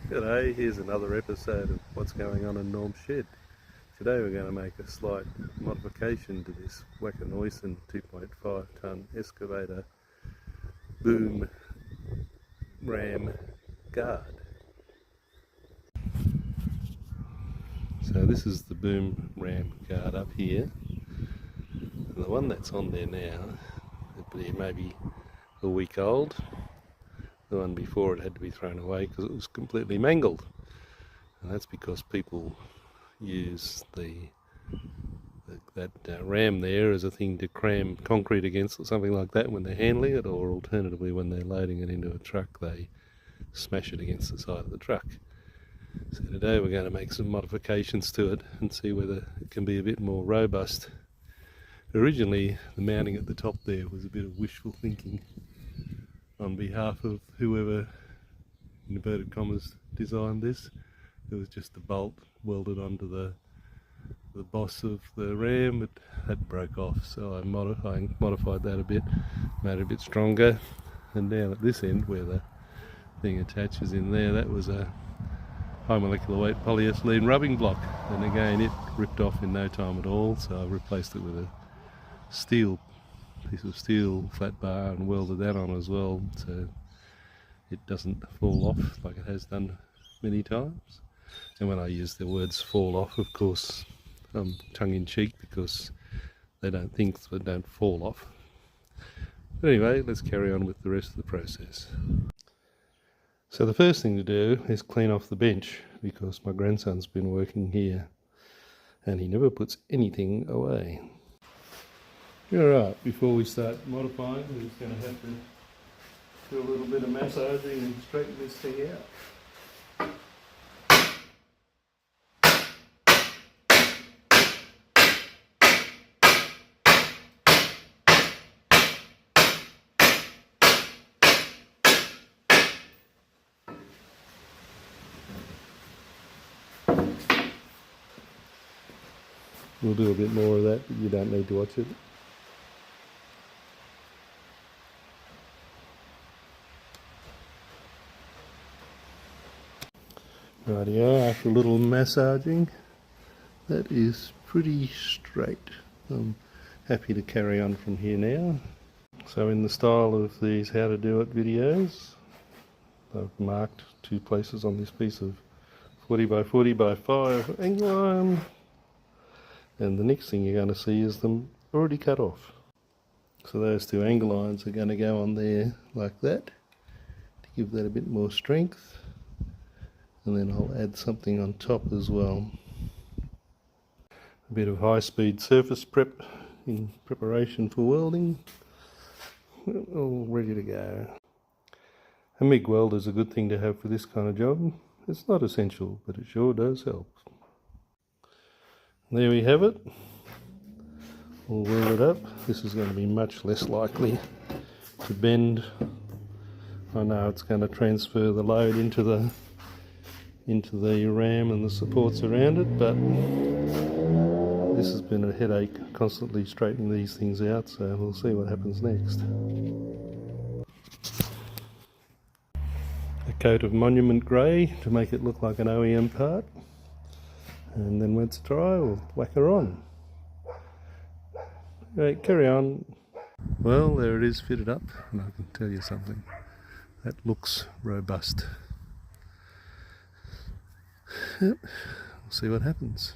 G'day, here's another episode of What's Going On in Norm's Shed. Today we're going to make a slight modification to this Wacker Neuson 2.5 tonne excavator boom ram guard. So this is the boom ram guard up here. And the one that's on there now, it may be a week old. The one before it had to be thrown away because it was completely mangled. And that's because people use that ram there as a thing to cram concrete against or something like that when they're handling it, or alternatively when they're loading it into a truck they smash it against the side of the truck. So today we're going to make some modifications to it and see whether it can be a bit more robust. Originally the mounting at the top there was a bit of wishful thinking on behalf of whoever, in inverted commas, designed this. There was just a bolt welded onto the boss of the ram, but that broke off, so I modified that a bit, made it a bit stronger. And down at this end where the thing attaches in there, that was a high molecular weight polyethylene rubbing block, and again it ripped off in no time at all, so I replaced it with a piece of steel flat bar and welded that on as well, so it doesn't fall off like it has done many times. And when I use the words fall off, of course I'm tongue-in-cheek because they don't fall off. But anyway, let's carry on with the rest of the process. So the first thing to do is clean off the bench, because my grandson's been working here and he never puts anything away. Alright, before we start modifying, we're just going to have to do a little bit of massaging and straighten this thing out. We'll do a bit more of that, but you don't need to watch it. Rightio, after a little massaging, that is pretty straight. I'm happy to carry on from here now. So in the style of these how to do it videos, I've marked 2 places on this piece of 40 by 40 by 5 angle iron, and the next thing you're going to see is them already cut off. So those 2 angle irons are going to go on there like that to give that a bit more strength. And then I'll add something on top as well. A bit of high-speed surface prep in preparation for welding. All ready to go. A MIG weld is a good thing to have for this kind of job. It's not essential, but it sure does help. There we have it. All welded up. This is going to be much less likely to bend. I know it's going to transfer the load into the ram and the supports around it, but this has been a headache constantly straightening these things out, so we'll see what happens next. A coat of Monument Grey to make it look like an OEM part, and then when it's dry we'll whack her on. Right, carry on. Well, there it is fitted up, and I can tell you something, that looks robust. Yep, we'll see what happens.